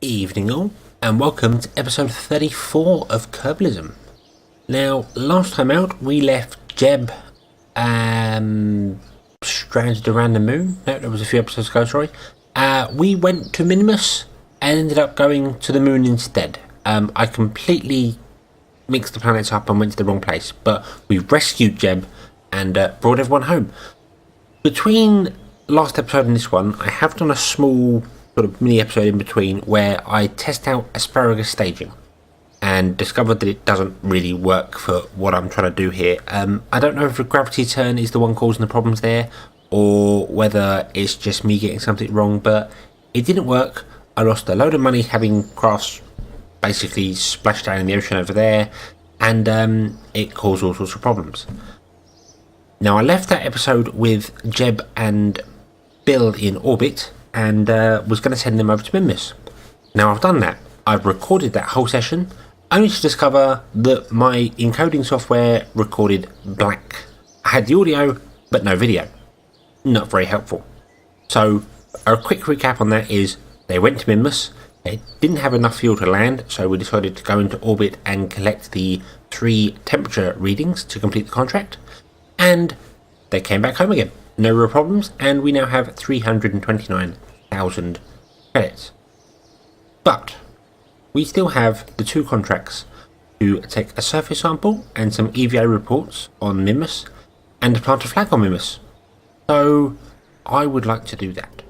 Evening all, and welcome to episode 34 of Kerbalism. Now, last time out we left Jeb stranded around the moon. No, that was a few episodes ago, sorry. We went to Minmus and ended up going to the moon instead. I completely mixed the planets up and went to the wrong place, but we rescued Jeb and brought everyone home. Between last episode and this one, I have done a small sort of mini episode in between where I test out asparagus staging and discovered that it doesn't really work for what I'm trying to do here. I don't know if the gravity turn is the one causing the problems there or whether it's just me getting something wrong, but it didn't work. I lost a load of money having crafts basically splashed down in the ocean over there, and it caused all sorts of problems. Now, I left that episode with Jeb and Bill in orbit and was going to send them over to Minmus. Now, I've done that. I've recorded that whole session, only to discover that my encoding software recorded blank. I had the audio, but no video. Not very helpful. So, a quick recap on that is, they went to Minmus, they didn't have enough fuel to land, so we decided to go into orbit and collect the 3 temperature readings to complete the contract, and they came back home again. No real problems, and we now have 329,000 credits. But we still have the 2 contracts to take a surface sample and some EVA reports on Minmus and to plant a flag on Minmus. So I would like to do that.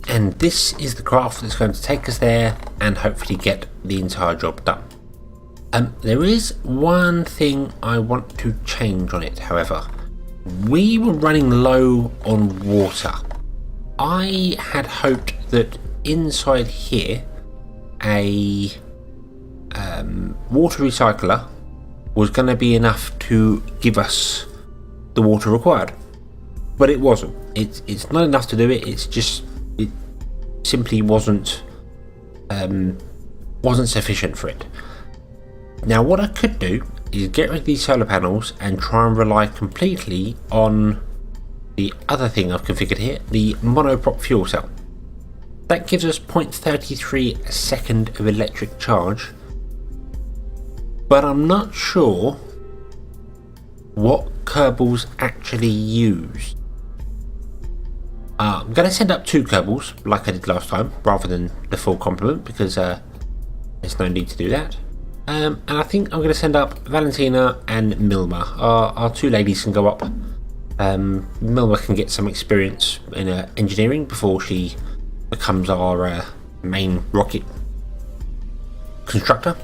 And this is the craft that's going to take us there and hopefully get the entire job done. There is one thing I want to change on it, however. We were running low on water. I had hoped that inside here a water recycler was going to be enough to give us the water required, but it wasn't. It's not enough to do it. It simply wasn't sufficient for it. Now, what I could do is get rid of these solar panels and try and rely completely on the other thing I've configured here, the monoprop fuel cell. That gives us 0.33 a second of electric charge, but I'm not sure what Kerbals actually use. I'm going to send up 2 Kerbals like I did last time rather than the full complement, because there's no need to do that. And I think I'm going to send up Valentina and Milma. Our 2 ladies can go up. Milma can get some experience in engineering before she becomes our main rocket constructor.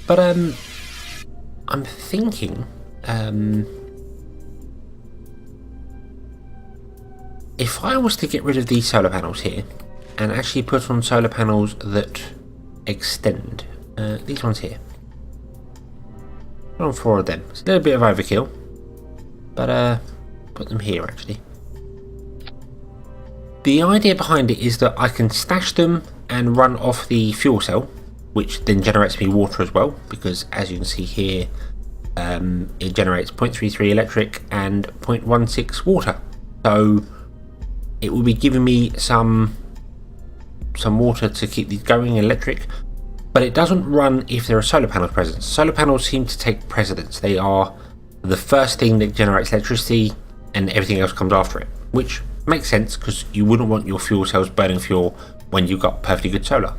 But I'm thinking if I was to get rid of these solar panels here and actually put on solar panels that extend. These ones here. Put on 4 of them. It's a little bit of overkill, but put them here actually. The idea behind it is that I can stash them and run off the fuel cell, which then generates me water as well, because as you can see here, it generates 0.33 electric and 0.16 water. So it will be giving me some water to keep these going, electric. But it doesn't run if there are solar panels present. Solar panels seem to take precedence. They are the first thing that generates electricity and everything else comes after it, which makes sense because you wouldn't want your fuel cells burning fuel when you've got perfectly good solar.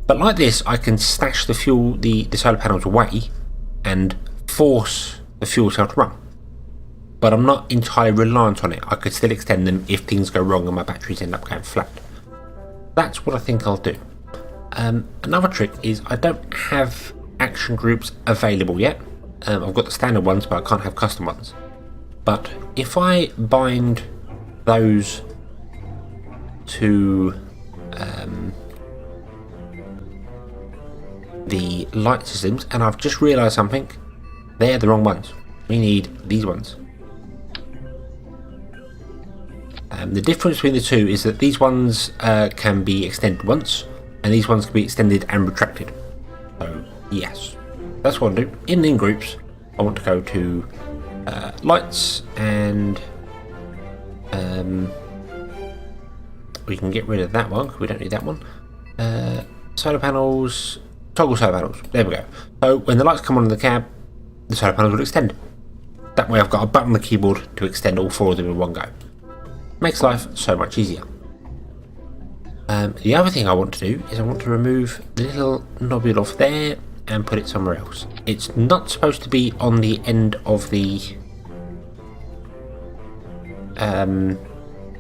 But like this, I can stash the solar panels away and force the fuel cell to run. But I'm not entirely reliant on it. I could still extend them if things go wrong and my batteries end up going flat. That's what I think I'll do. Another trick is I don't have action groups available yet. I've got the standard ones, but I can't have custom ones. But if I bind those to the light systems, and I've just realised something, they're the wrong ones. We need these ones. The difference between the 2 is that these ones can be extended once, and these ones can be extended and retracted. So yes, that's what I do. In groups, I want to go to lights, and we can get rid of that one because we don't need that one. Solar panels, toggle solar panels. There we go. So when the lights come on in the cab, the solar panels will extend. That way I've got a button on the keyboard to extend all 4 of them in one go. Makes life so much easier. The other thing I want to do is I want to remove the little knobule off there and put it somewhere else. It's not supposed to be on the end of the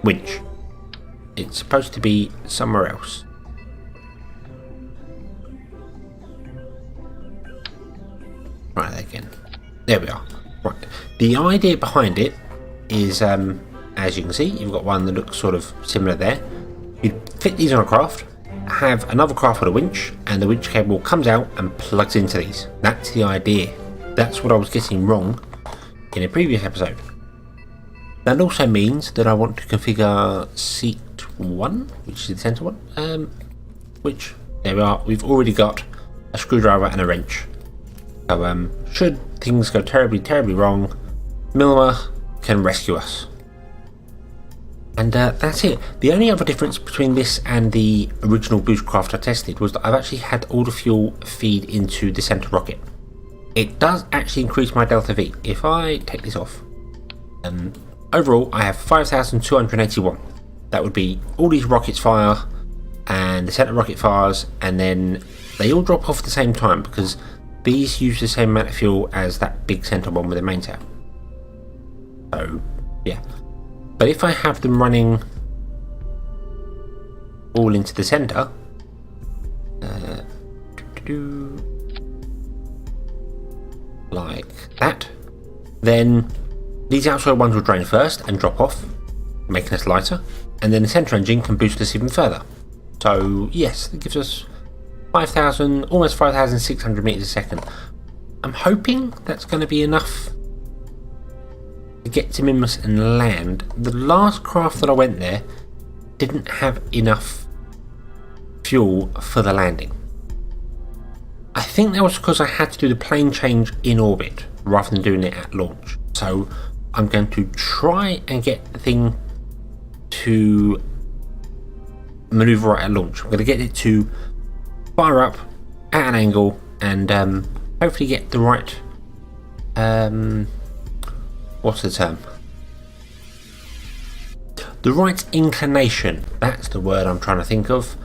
winch. It's supposed to be somewhere else. Right, again. There we are. Right. The idea behind it is, as you can see, you've got one that looks sort of similar there. You fit these on a craft, have another craft with a winch, and the winch cable comes out and plugs into these. That's the idea. That's what I was getting wrong in a previous episode. That also means that I want to configure seat 1, which is the centre one, which, there we are, we've already got a screwdriver and a wrench. So should things go terribly, terribly wrong, Minmus can rescue us. And that's it. The only other difference between this and the original Boostcraft I tested was that I've actually had all the fuel feed into the centre rocket. It does actually increase my delta V. If I take this off, overall I have 5,281. That would be all these rockets fire, and the centre rocket fires, and then they all drop off at the same time because these use the same amount of fuel as that big centre one with the main tail. So, yeah. But if I have them running all into the centre, like that, then these outside ones will drain first and drop off, making us lighter, and then the centre engine can boost us even further. So yes, it gives us 5,000, almost 5,600 meters a second. I'm hoping that's going to be enough to get to Minmus and land. The last craft that I went there didn't have enough fuel for the landing. I think that was because I had to do the plane change in orbit rather than doing it at launch. So I'm going to try and get the thing to maneuver right at launch. I'm going to get it to fire up at an angle and hopefully get the right what's the term? The right inclination. That's the word I'm trying to think of.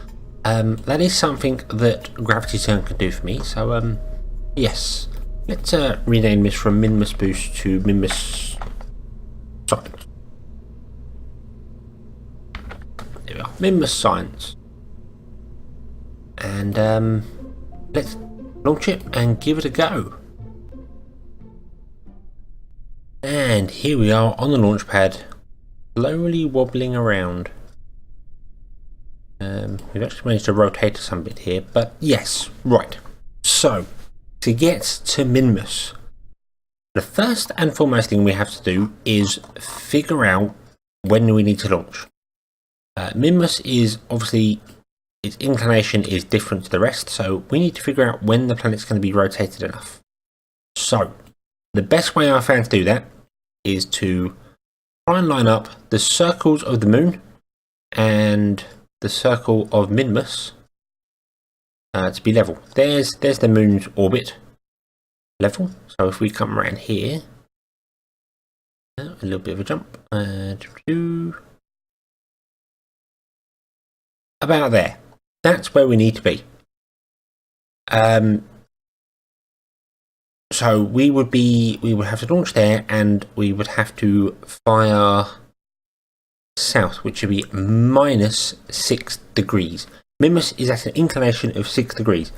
That is something that Gravity Turn can do for me. So yes, let's rename this from Minmus Boost to Minmus Science. There we are, Minmus Science. And let's launch it and give it a go. And here we are on the launch pad, slowly wobbling around. We've actually managed to rotate some bit here, but yes, right. So, to get to Minmus, the first and foremost thing we have to do is figure out when we need to launch. Minmus is obviously, its inclination is different to the rest, so we need to figure out when the planet's going to be rotated enough. So, the best way I found to do that is to try and line up the circles of the moon and the circle of Minmus to be level. There's the moon's orbit level. So if we come around here, a little bit of a jump, about there. That's where we need to be. So we would have to launch there, and we would have to fire south, which would be -6 degrees. Minmus is at an inclination of 6 degrees.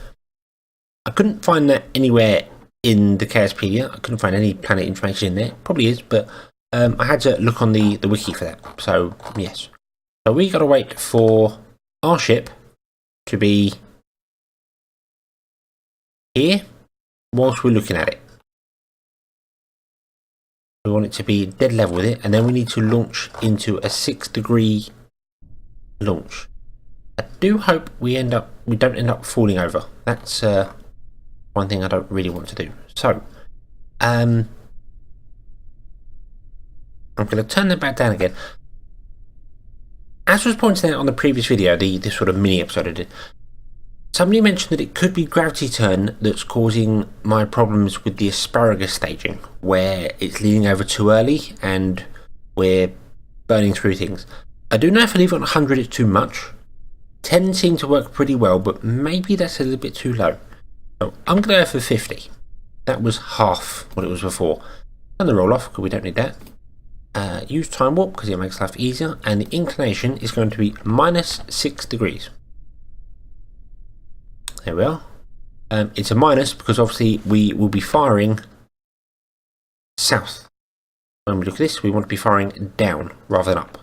I couldn't find that anywhere in the Chaospedia. I couldn't find any planet information in there. Probably is, but I had to look on the wiki for that. So yes. So we got to wait for our ship to be here whilst we're looking at it. We want it to be dead level with it, and then we need to launch into a 6-degree launch. I do hope we don't end up falling over. That's one thing I don't really want to do. So, I'm going to turn that back down again. As was pointed out on the previous video, the sort of mini episode I did, Somebody mentioned that it could be gravity turn that's causing my problems with the asparagus staging, where it's leaning over too early and we're burning through things. I do know if I leave it on 100 it's too much. 10 seemed to work pretty well, but maybe that's a little bit too low. So I'm going to go for 50. That was half what it was before. And the roll off, because we don't need that. Use time warp, because it makes life easier. And the inclination is going to be -6 degrees. There we are. It's a minus, because obviously we will be firing south. When we look at this, we want to be firing down rather than up.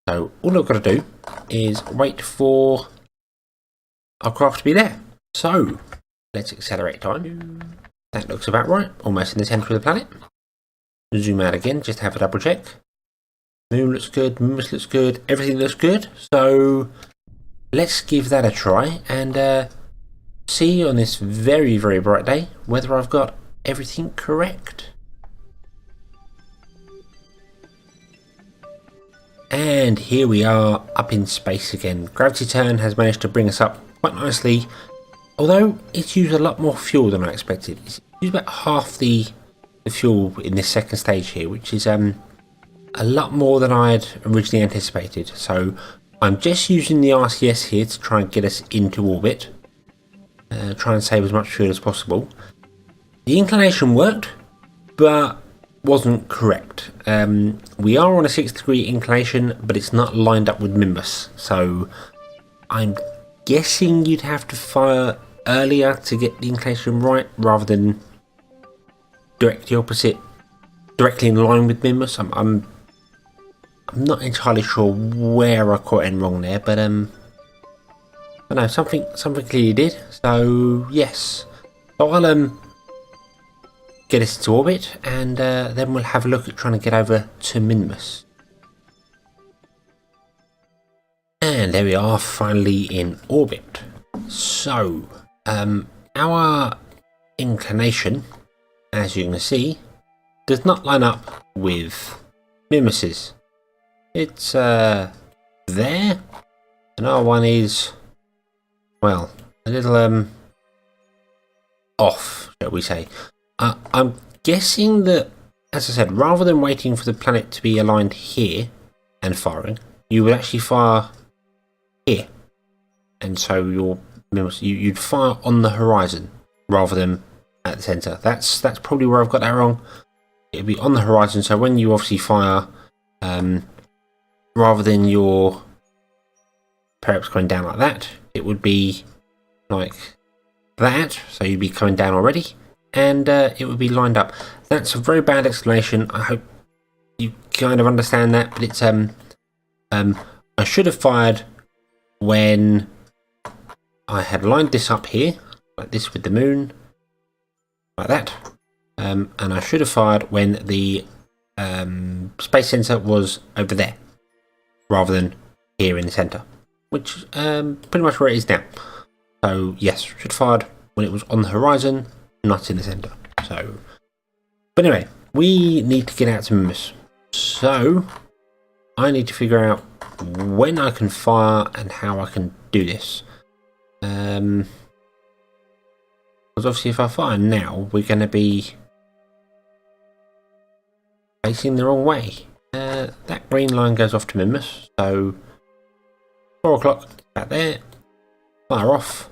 So all I've got to do is wait for our craft to be there. So let's accelerate time. That looks about right, almost in the centre of the planet. Zoom out again, just to have a double check. Moon looks good, Minmus looks good, everything looks good. So let's give that a try and see on this very, very bright day whether I've got everything correct. And here we are up in space again. Gravity turn has managed to bring us up quite nicely, although it's used a lot more fuel than I expected. It's used about half the fuel in this second stage here, which is a lot more than I had originally anticipated. So I'm just using the RCS here to try and get us into orbit, try and save as much fuel as possible. The inclination worked, but wasn't correct. We are on a 6-degree inclination, but it's not lined up with Minmus, so I'm guessing you'd have to fire earlier to get the inclination right rather than directly opposite, directly in line with Minmus. I'm not entirely sure where I caught it wrong there, but I don't know, something clearly did. So yes, so I'll get us into orbit, and then we'll have a look at trying to get over to Minmus. And there we are, finally in orbit. So our inclination, as you can see, does not line up with Minmus's. It's there, and our one is, well, a little off, shall we say. I'm guessing that, as I said, rather than waiting for the planet to be aligned here and firing, you would actually fire here, and so you'd fire on the horizon rather than at the centre. That's probably where I've got that wrong. It'd be on the horizon, so when you obviously fire, rather than your perhaps going down like that, it would be like that, so you'd be coming down already, and it would be lined up. That's a very bad explanation. I hope you kind of understand that, but it's I should have fired when I had lined this up here, like this with the moon, like that, and I should have fired when the space sensor was over there, rather than here in the centre, which is pretty much where it is now. So yes, should have fired when it was on the horizon, not in the centre. So, but anyway, we need to get out to Minmus. So I need to figure out when I can fire and how I can do this. Because obviously if I fire now, we're going to be facing the wrong way. That green line goes off to Minmus, so 4 o'clock, about there. Fire off.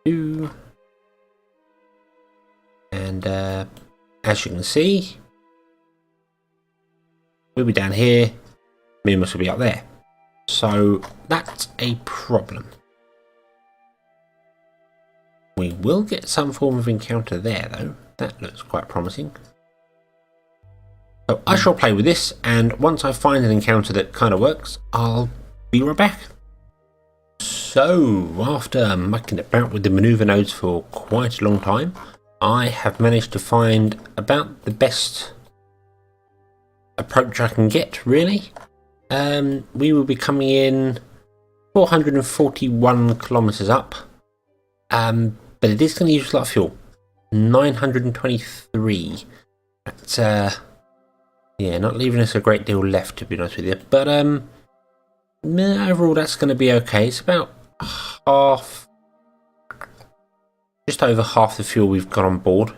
2. And as you can see, we'll be down here, Minmus will be up there. So that's a problem. We will get some form of encounter there though. That looks quite promising. So I shall play with this, and once I find an encounter that kind of works, I'll be right back. So after mucking about with the maneuver nodes for quite a long time, I have managed to find about the best approach I can get, really. We will be coming in 441 kilometers up, but it is going to use a lot of fuel. 923. That's yeah, not leaving us a great deal left, to be honest with you. But overall, that's going to be okay. It's about just over half the fuel we've got on board.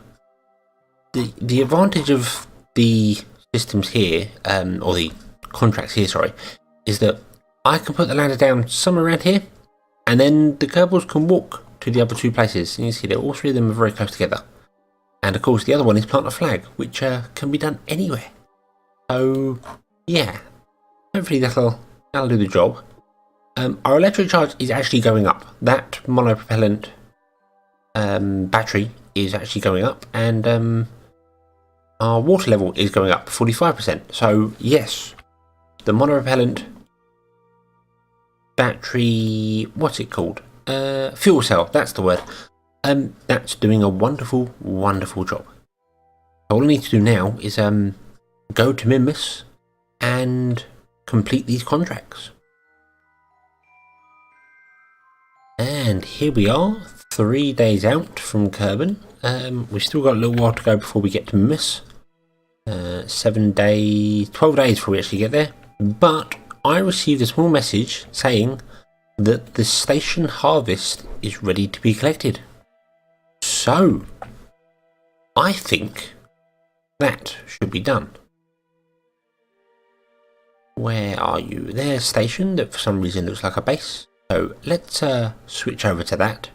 The advantage of the systems here, or the contracts here, sorry, is that I can put the lander down somewhere around here, and then the Kerbals can walk to the other 2 places. And you see that all 3 of them are very close together. And of course, the other one is plant a flag, which can be done anywhere. So yeah, hopefully that'll do the job. Our electric charge is actually going up. That monopropellant battery is actually going up, and our water level is going up 45%. So yes, the monopropellant battery, what's it called? Fuel cell, that's the word. That's doing a wonderful, wonderful job. All I need to do now is go to Minmus and complete these contracts. And here we are, 3 days out from Kerbal. We've still got a little while to go before we get to Minmus. 12 days before we actually get there. But I received a small message saying that the station harvest is ready to be collected. So, I think that should be done. Where are you? There's station that for some reason looks like a base. So let's switch over to that.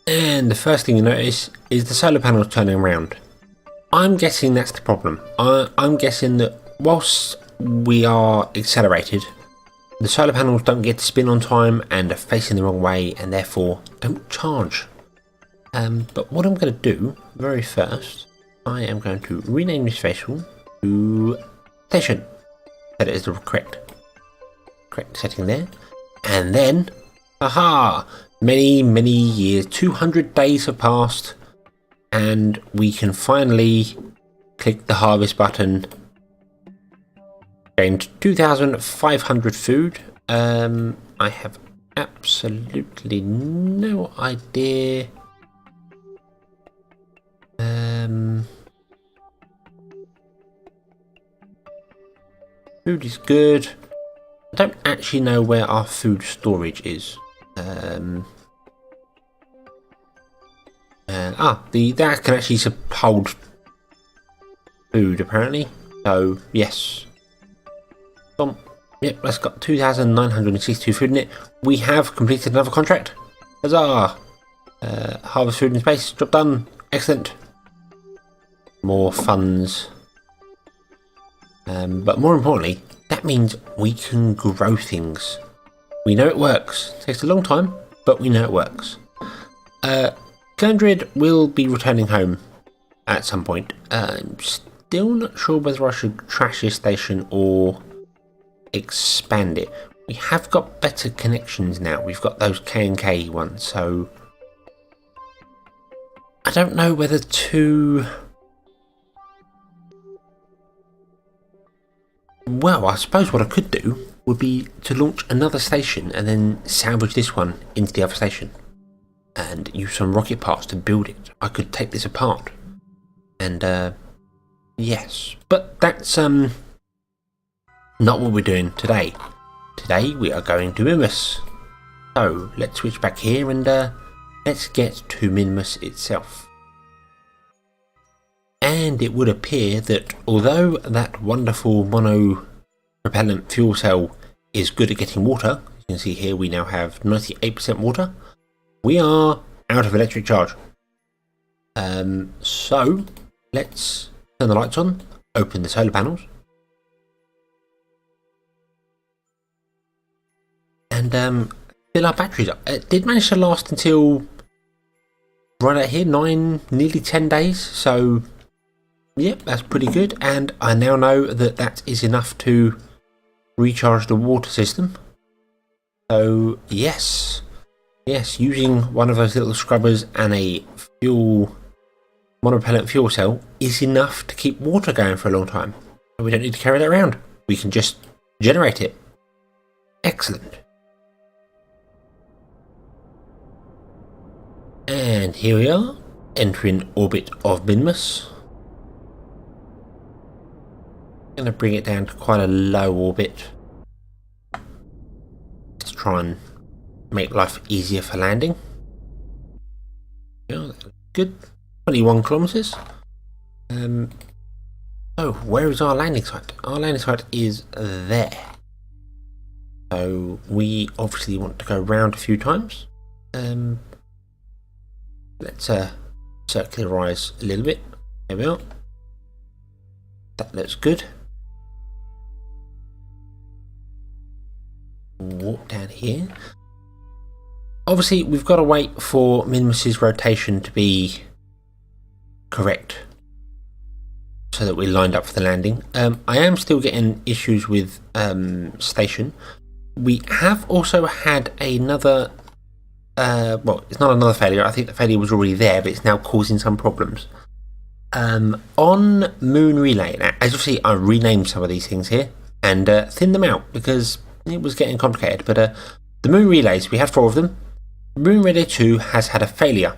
And the first thing you notice is the solar panels turning around. I'm guessing that's the problem. I'm guessing that whilst we are accelerated, the solar panels don't get to spin on time and are facing the wrong way and therefore don't charge. But what I'm going to do very first, I am going to rename this station to station. That is the correct setting there. And then, aha! Many years, 200 days have passed, and we can finally click the harvest button. Gained 2,500 food. I have absolutely no idea. Food is good. I don't actually know where our food storage is. That can actually hold food apparently. So yes. Yep, that's got 2,962 food in it. We have completed another contract. Huzzah! Harvest food in space. Job done. Excellent. More funds. But more importantly, that means we can grow things. We know it works. It takes a long time, but we know it works. Gundred will be returning home at some point. I'm still not sure whether I should trash this station or expand it. We have got better connections now. We've got those K&K ones, so I don't know whether to... Well, I suppose what I could do would be to launch another station and then salvage this one into the other station and use some rocket parts to build it. I could take this apart and yes, but that's not what we're doing today. Today we are going to Minmus. So let's switch back here and let's get to Minmus itself. And it would appear that although that wonderful mono-propellant fuel cell is good at getting water, you can see here we now have 98% water, we are out of electric charge. So let's turn the lights on, open the solar panels, and fill our batteries up. It did manage to last until right out here, nearly 10 days, so yep, that's pretty good. And I now know that that is enough to recharge the water system. So yes, using one of those little scrubbers and a monopropellant fuel cell is enough to keep water going for a long time. And we don't need to carry that around. We can just generate it. Excellent. And here we are, entering orbit of Minmus. going to bring it down to quite a low orbit to try and make life easier for landing. Yeah, good. 21 kilometers. Oh, where is our landing site? Our landing site is there. So we obviously want to go round a few times. Let's circularize a little bit. There we are. That looks good. Walk down here. Obviously, we've got to wait for Minmus's rotation to be correct so that we're lined up for the landing. I am still getting issues with station. We have also had another well, it's not another failure. I think the failure was already there, but it's now causing some problems. On Moon Relay, now, as you see, I renamed some of these things here and thinned them out because it was getting complicated. But the Moon Relays, we had 4 of them. Moon Relay 2 has had a failure.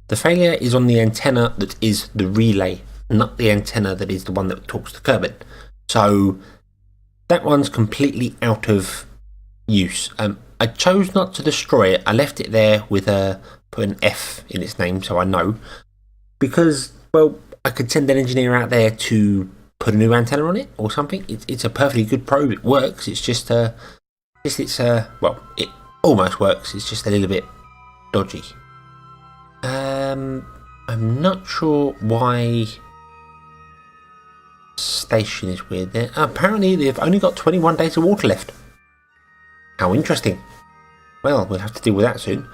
The failure is on the antenna that is the relay, not the antenna that is the one that talks to Kerbal. So that one's completely out of use. I chose not to destroy it. I left it there with put an F in its name so I know. Because, well, I could send an engineer out there to put a new antenna on it or something. It's a perfectly good probe. It works. It's just well, it almost works. It's just a little bit dodgy. I'm not sure why station is weird there. Apparently they've only got 21 days of water left. How interesting. Well, we'll have to deal with that soon.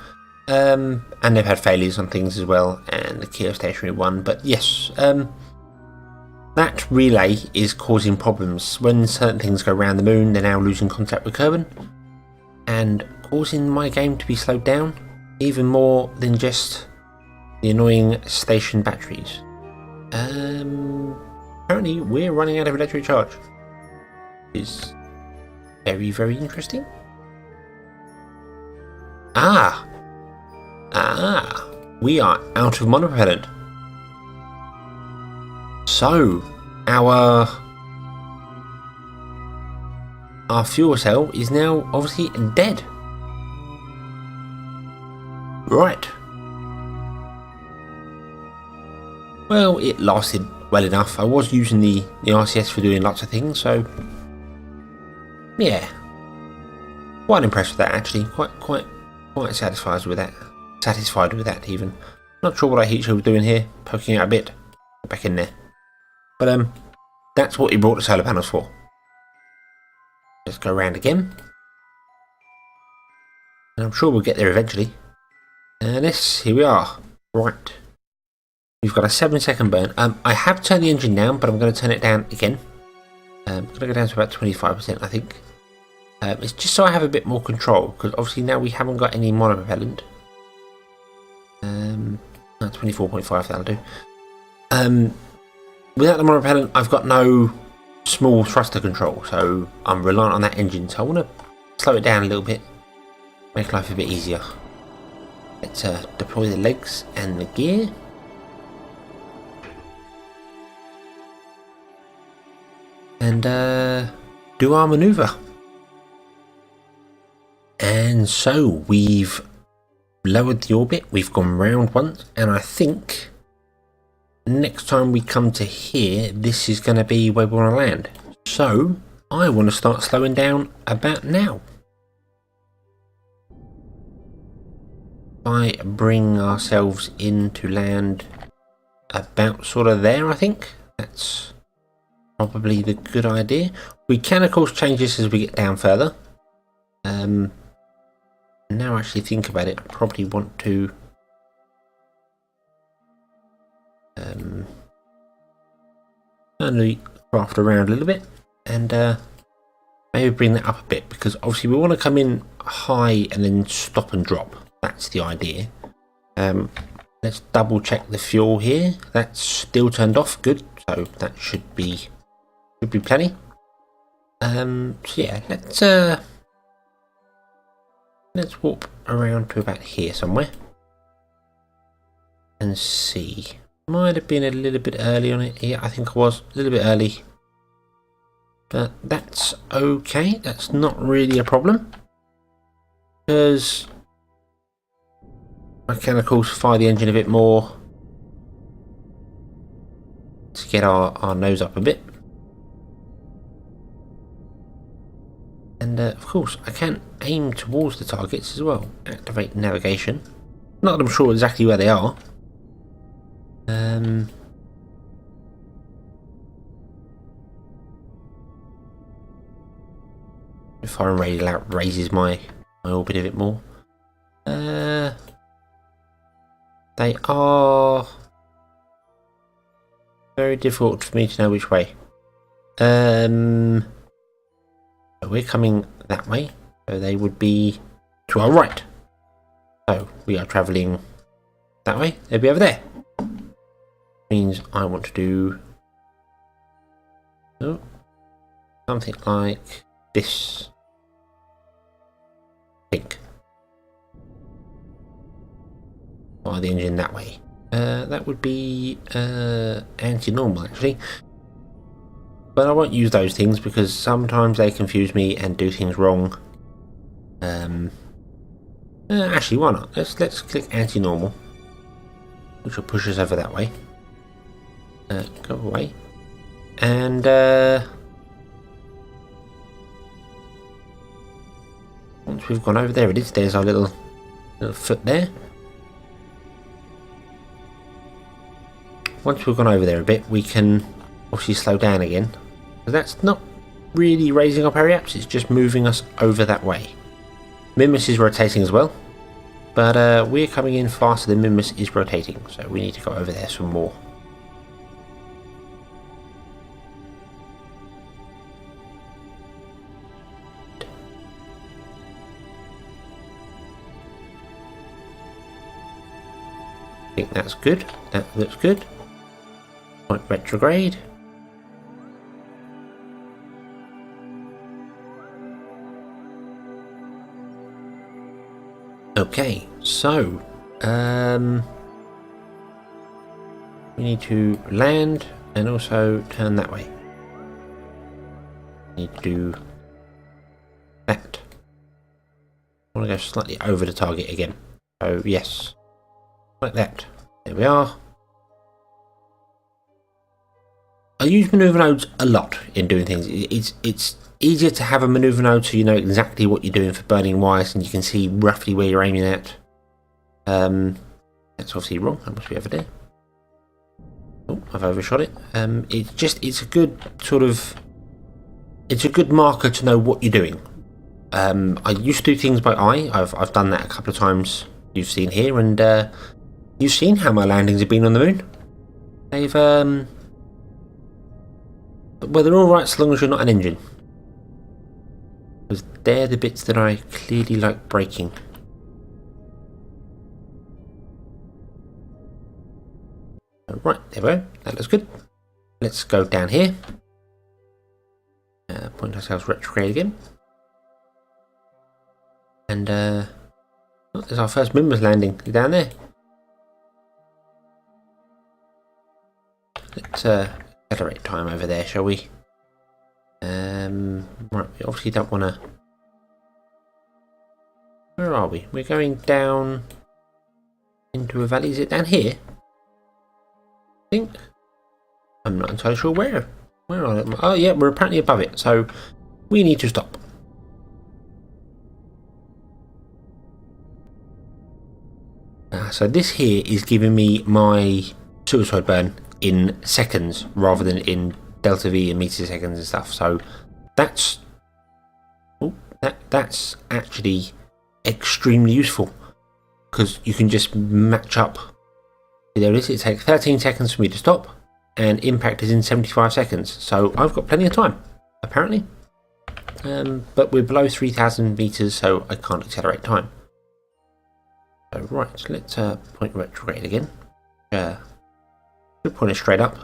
And they've had failures on things as well, and the Kia stationary one. But yes, that relay is causing problems. When certain things go around the moon, they're now losing contact with Kerbal and causing my game to be slowed down even more than just the annoying station batteries. Apparently we're running out of electric charge. It's very, very interesting. We are out of monopropellant. So our fuel cell is now obviously dead. Right. Well, it lasted well enough. I was using the RCS for doing lots of things, so yeah. Quite impressed with that actually. Quite satisfied with that. Satisfied with that even. Not sure what our heat shield was doing here. Poking out a bit. Back in there. But that's what he brought the solar panels for. Let's go around again. And I'm sure we'll get there eventually. And here we are. Right. We've got a 7-second burn. I have turned the engine down, but I'm going to turn it down again. I'm going to go down to about 25%, I think. It's just so I have a bit more control, because obviously now we haven't got any monopropellant. 24.5, that'll do. Without the monopropellant, I've got no small thruster control, so I'm reliant on that engine. So I want to slow it down a little bit, make life a bit easier. Let's deploy the legs and the gear. And do our manoeuvre. And so we've lowered the orbit, we've gone round once, and I think next time we come to here, this is going to be where we want to land. So I want to start slowing down about now. I bring ourselves in to land about sort of there, I think. That's probably the good idea. We can of course change this as we get down further. Now I actually think about it, I probably want to turn the craft around a little bit and maybe bring that up a bit, because obviously we want to come in high and then stop and drop. That's the idea. Let's double check the fuel here. That's still turned off. Good. So that should be plenty. So yeah, let's warp around to about here somewhere and see. Might have been a little bit early on it. Yeah, I think I was a little bit early. But that's okay, that's not really a problem. Because I can of course fire the engine a bit more to get our nose up a bit. And of course I can aim towards the targets as well. Activate navigation. Not that I'm sure exactly where they are. Firing radial out raises my orbit a bit more. They are very difficult for me to know which way. So we're coming that way, so they would be to our right. So we are travelling that way. They'll be over there. Means I want to do something like this. Think. Fire the engine that way. That would be anti-normal actually. But I won't use those things because sometimes they confuse me and do things wrong. Actually, why not? Let's click anti-normal, which will push us over that way. Go away, and once we've gone over there, it is. There's our little foot there. Once we've gone over there a bit, we can obviously slow down again. But that's not really raising our periaps, it's just moving us over that way. Minmus is rotating as well, but we're coming in faster than Minmus is rotating, so we need to go over there some more. I think that's good, that looks good. Point retrograde. Okay, so we need to land and also turn that way. Need to do that. I want to go slightly over the target again. So yes, like that. There we are. I use maneuver nodes a lot in doing things. It's easier to have a maneuver node so you know exactly what you're doing for burning wires and you can see roughly where you're aiming at. That's obviously wrong. That must be over there. Oh, I've overshot it. It's a good sort of, it's a good marker to know what you're doing. I used to do things by eye. I've done that a couple of times. You've seen here, and you've seen how my landings have been on the moon. They've well, they're all right so long as you're not an engine. Because they're the bits that I clearly like breaking. Right, there we go. That looks good. Let's go down here. Point ourselves retrograde again. And oh, there's our first Minmus landing down there. Let's accelerate time over there, shall we? Right, we obviously don't want to. Where are we? We're going down into a valley. Is it down here? I think. I'm not entirely sure where. Where are they? Oh yeah, we're apparently above it, so we need to stop. So this here is giving me my suicide burn in seconds rather than in delta V and meter seconds and stuff. So that's that's actually extremely useful because you can just match up. There it is. It takes 13 seconds for me to stop, and impact is in 75 seconds. So I've got plenty of time, apparently. But we're below 3,000 meters, so I can't accelerate time. So right, let's point retrograde again. We'll point it straight up,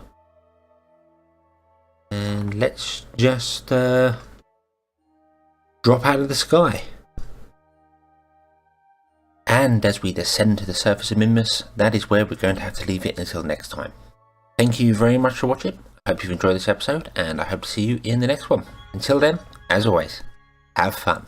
and let's just drop out of the sky. And as we descend to the surface of Minmus, that is where we're going to have to leave it until next time. Thank you very much for watching. I hope you've enjoyed this episode, and I hope to see you in the next one. Until then, as always, have fun.